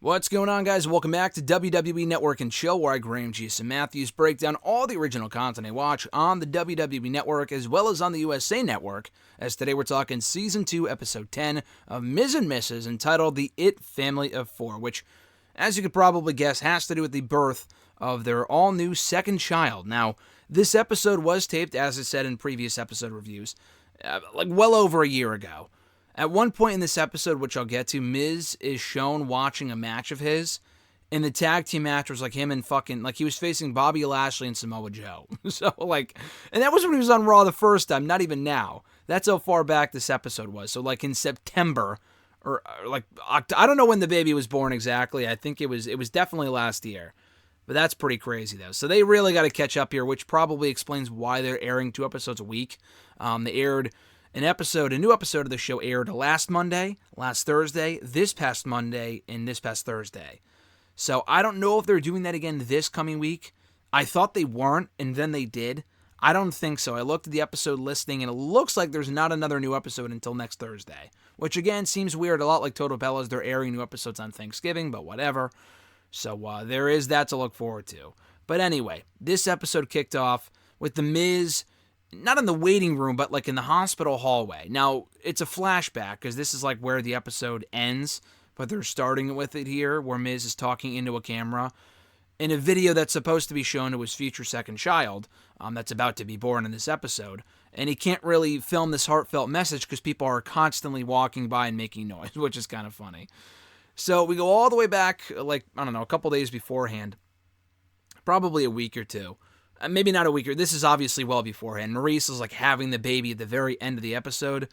What's going on, guys? Welcome back to WWE Network and Chill, where I, Graham Jason Matthews, break down all the original content I watch on the WWE Network as well as on the USA Network, as today we're talking Season 2, Episode 10 of Miz and Mrs., entitled The It Family of Four, which, as you could probably guess, has to do with the birth of their all-new second child. Now, this episode was taped, as I said in previous episode reviews, well over a year ago. At one point in this episode, which I'll get to, Miz is shown watching a match of his, and the tag team match was like him and he was facing Bobby Lashley and Samoa Joe. And that was when he was on Raw the first time, not even now. That's how far back this episode was. So in September, I don't know when the baby was born exactly. I think it was definitely last year. But that's pretty crazy, though. So they really got to catch up here, which probably explains why they're airing 2 episodes a week. They aired a new episode of the show aired last Monday, last Thursday, this past Monday, and this past Thursday. So I don't know if they're doing that again this coming week. I thought they weren't, and then they did. I don't think so. I looked at the episode listing, and it looks like there's not another new episode until next Thursday, which again seems weird, a lot like Total Bellas. They're airing new episodes on Thanksgiving, but whatever. So there is that to look forward to. But anyway, this episode kicked off with the Miz, not in the waiting room, but in the hospital hallway. Now, it's a flashback, because this is where the episode ends, but they're starting with it here, where Miz is talking into a camera in a video that's supposed to be shown to his future second child that's about to be born in this episode. And he can't really film this heartfelt message because people are constantly walking by and making noise, which is kind of funny. So we go all the way back, a couple days beforehand, probably a week or two. Maybe not a week, this is obviously well beforehand. Maurice is having the baby at the very end of the episode.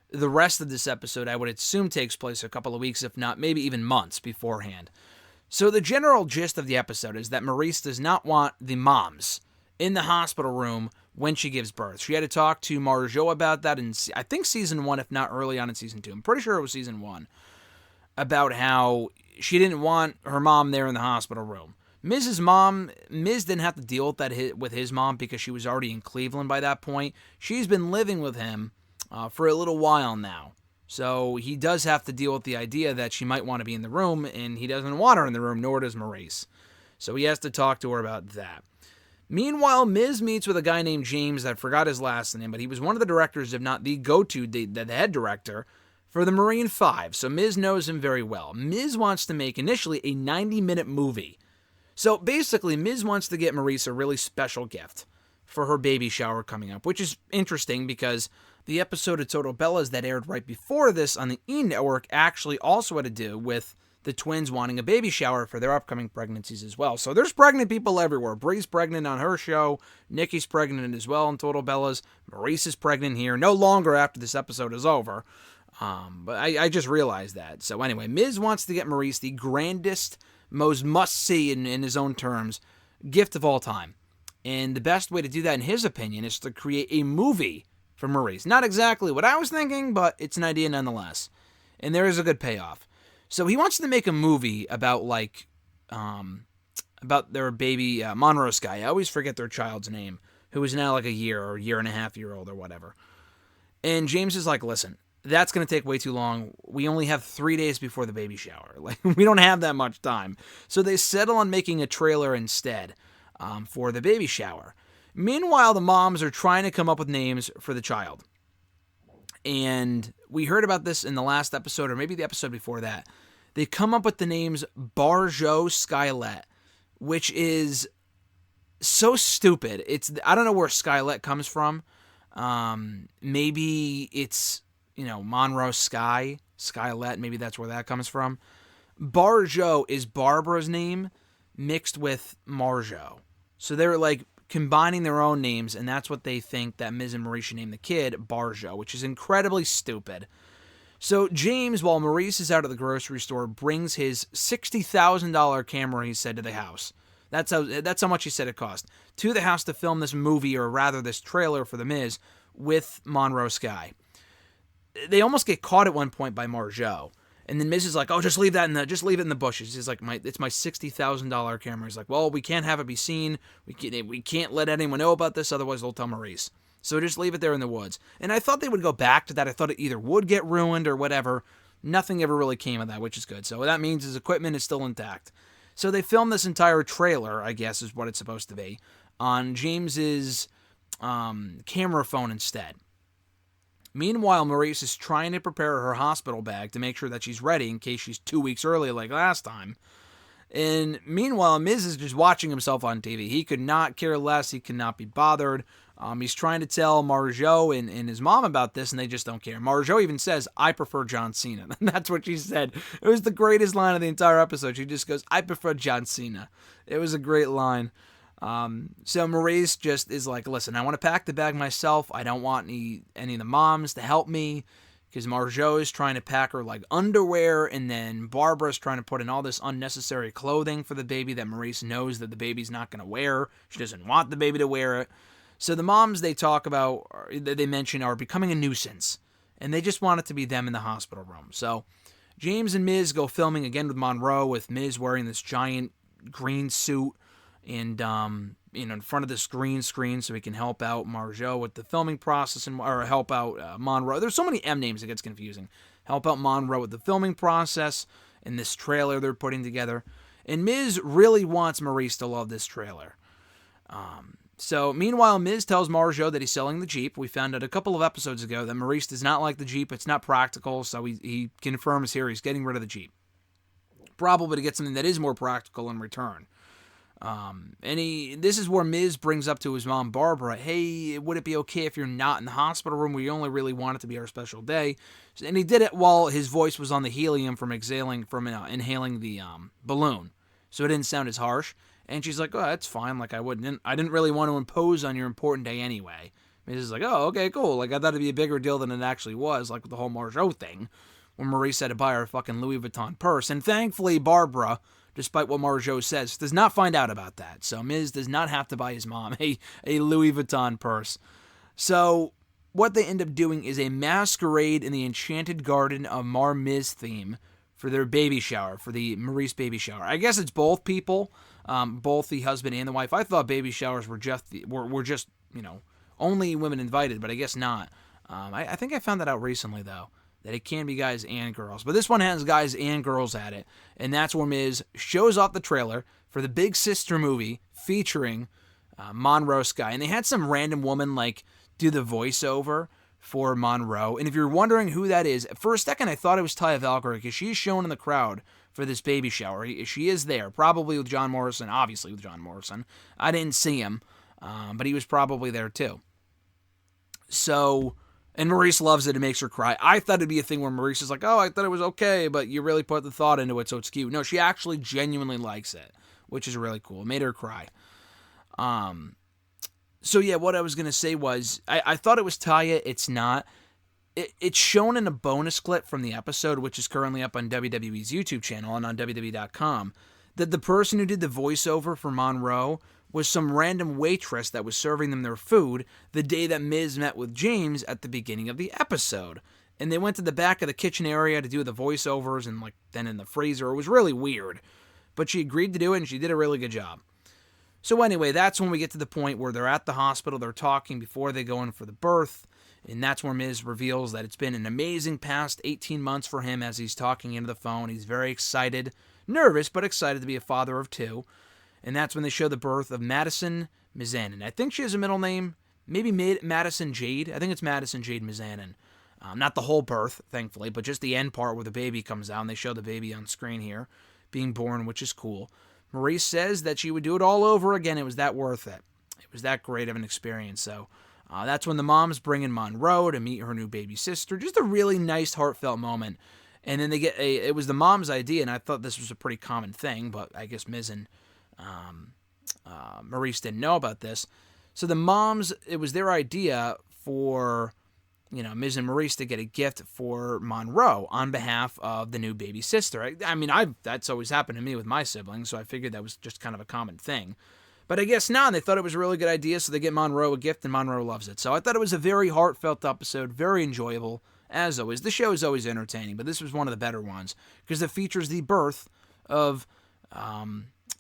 The rest of this episode, I would assume, takes place a couple of weeks, if not maybe even months beforehand. So the general gist of the episode is that Maurice does not want the moms in the hospital room when she gives birth. She had to talk to Marjo about that in, I think, Season 1, if not early on in Season 2. I'm pretty sure it was Season 1, about how she didn't want her mom there in the hospital room. Miz didn't have to deal with that with his mom because she was already in Cleveland by that point. She's been living with him for a little while now. So he does have to deal with the idea that she might want to be in the room, and he doesn't want her in the room, nor does Maurice. So he has to talk to her about that. Meanwhile, Miz meets with a guy named James. I forgot his last name, but he was one of the directors, if not the the head director, for the Marine 5. So Miz knows him very well. Miz wants to make initially a 90-minute movie. So basically, Miz wants to get Maurice a really special gift for her baby shower coming up, which is interesting because the episode of Total Bellas that aired right before this on the E! Network actually also had to do with the twins wanting a baby shower for their upcoming pregnancies as well. So there's pregnant people everywhere. Bree's pregnant on her show. Nikki's pregnant as well in Total Bellas. Maurice is pregnant here. No longer after this episode is over. But I just realized that. So anyway, Miz wants to get Maurice the grandest, most must-see, in his own terms, gift of all time. And the best way to do that, in his opinion, is to create a movie for Maurice. Not exactly what I was thinking, but it's an idea nonetheless. And there is a good payoff. So he wants to make a movie about, about their baby, Monroe Sky. I always forget their child's name, who is now a year or year and a half year old or whatever. And James is listen, that's going to take way too long. We only have 3 days before the baby shower. We don't have that much time. So they settle on making a trailer instead for the baby shower. Meanwhile, the moms are trying to come up with names for the child. And we heard about this in the last episode, or maybe the episode before that. They come up with the names Barjo Skylette, which is so stupid. I don't know where Skylette comes from. Maybe it's Monroe Sky, Skylette, maybe that's where that comes from. Barjo is Barbara's name mixed with Marjo. So they're combining their own names, and that's what they think that Miz and Maurice should name the kid Barjo, which is incredibly stupid. So James, while Maurice is out of the grocery store, brings his $60,000 camera, he said, to the house. That's how much he said it cost. To the house to film this movie, or rather this trailer for The Miz, with Monroe Sky. They almost get caught at one point by Marjo. And then Miz is like, oh, just leave it in the bushes. He's like, it's my $60,000 camera. He's like, well, we can't have it be seen. We can't let anyone know about this, otherwise they'll tell Maurice. So just leave it there in the woods. And I thought they would go back to that. I thought it either would get ruined or whatever. Nothing ever really came of that, which is good. So what that means is equipment is still intact. So they filmed this entire trailer, I guess is what it's supposed to be, on James's camera phone instead. Meanwhile, Maurice is trying to prepare her hospital bag to make sure that she's ready in case she's 2 weeks early like last time. And meanwhile, Miz is just watching himself on TV. He could not care less. He could not be bothered. He's trying to tell Marjo and his mom about this, and they just don't care. Marjo even says, "I prefer John Cena." And that's what she said. It was the greatest line of the entire episode. She just goes, "I prefer John Cena." It was a great line. So Maurice just is like, "Listen, I want to pack the bag myself. I don't want any of the moms to help me." Because Marjo is trying to pack her like underwear, and then Barbara's trying to put in all this unnecessary clothing for the baby that Maurice knows that the baby's not going to wear. She doesn't want the baby to wear it. So the moms they talk about, they mention, are becoming a nuisance, and they just want it to be them in the hospital room. So James and Miz go filming again with Monroe, with Miz wearing this giant green suit and in front of this green screen so he can help out Marjo with the filming process, or help out Monroe. There's so many M names it gets confusing. Help out Monroe with the filming process in this trailer they're putting together. And Miz really wants Maurice to love this trailer. So meanwhile, Miz tells Marjo that he's selling the Jeep. We found out a couple of episodes ago that Maurice does not like the Jeep. It's not practical, so he confirms here he's getting rid of the Jeep. Probably to get something that is more practical in return. This is where Miz brings up to his mom, Barbara, "Hey, would it be okay if you're not in the hospital room? We only really want it to be our special day." And he did it while his voice was on the helium from inhaling the balloon, so it didn't sound as harsh. And she's like, "Oh, that's fine. Like I didn't really want to impose on your important day anyway." Miz is like, "Oh, okay, cool. Like I thought it'd be a bigger deal than it actually was, like with the whole Marjo thing, when Maurice had to buy her a fucking Louis Vuitton purse." And thankfully, Barbara, despite what Marjo says, does not find out about that. So Miz does not have to buy his mom a Louis Vuitton purse. So what they end up doing is a masquerade in the Enchanted Garden of Miz theme for their baby shower, for the Maurice baby shower. I guess it's both people, both the husband and the wife. I thought baby showers were just only women invited, but I guess not. I think I found that out recently, though, that it can be guys and girls. But this one has guys and girls at it, and that's where Miz shows off the trailer for the Big Sister movie featuring Monroe Sky. And they had some random woman do the voiceover for Monroe. And if you're wondering who that is, for a second I thought it was Taya Valkyrie, because she's shown in the crowd for this baby shower. She is there, probably with John Morrison, obviously with John Morrison. I didn't see him, but he was probably there too. So, and Maurice loves it. It makes her cry. I thought it'd be a thing where Maurice is like, "Oh, I thought it was okay, but you really put the thought into it, so it's cute." No, she actually genuinely likes it, which is really cool. It made her cry. So yeah, what I was going to say was, I thought it was Taya. It's not. It's shown in a bonus clip from the episode, which is currently up on WWE's YouTube channel and on WWE.com, that the person who did the voiceover for Monroe was some random waitress that was serving them their food the day that Miz met with James at the beginning of the episode. And they went to the back of the kitchen area to do the voiceovers and then in the freezer. It was really weird. But she agreed to do it, and she did a really good job. So anyway, that's when we get to the point where they're at the hospital, they're talking before they go in for the birth, and that's where Miz reveals that it's been an amazing past 18 months for him as he's talking into the phone. He's very excited, nervous, but excited to be a father of two. And that's when they show the birth of Madison Mizanin. I think she has a middle name, maybe Madison Jade. I think it's Madison Jade Mizanin. Not the whole birth, thankfully, but just the end part where the baby comes out, and they show the baby on screen here being born, which is cool. Maurice says that she would do it all over again. It was that worth it. It was that great of an experience. So that's when the moms bring in Monroe to meet her new baby sister. Just a really nice, heartfelt moment. And then it was the mom's idea, and I thought this was a pretty common thing, but I guess Miz and Maurice didn't know about this. So the moms, it was their idea for Miz and Maurice to get a gift for Monroe on behalf of the new baby sister. That's always happened to me with my siblings, so I figured that was just kind of a common thing. But I guess not, and they thought it was a really good idea, so they get Monroe a gift, and Monroe loves it. So I thought it was a very heartfelt episode, very enjoyable, as always. The show is always entertaining, but this was one of the better ones, because it features the birth of, I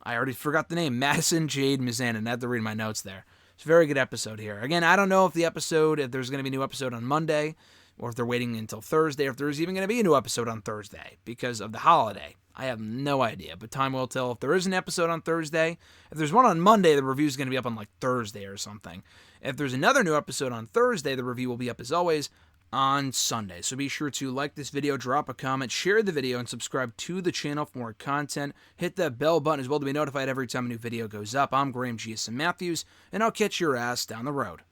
already forgot the name, Madison Jade Mizanin. I had to read my notes there. It's a very good episode here. Again, I don't know if there's going to be a new episode on Monday, or if they're waiting until Thursday, or if there's even going to be a new episode on Thursday because of the holiday. I have no idea, but time will tell if there is an episode on Thursday. If there's one on Monday, the review is going to be up on like Thursday or something. If there's another new episode on Thursday, the review will be up as always on Sunday. So be sure to like this video, drop a comment, share the video, and subscribe to the channel for more content. Hit that bell button as well to be notified every time a new video goes up. I'm Graham G.S. Matthews, and I'll catch your ass down the road.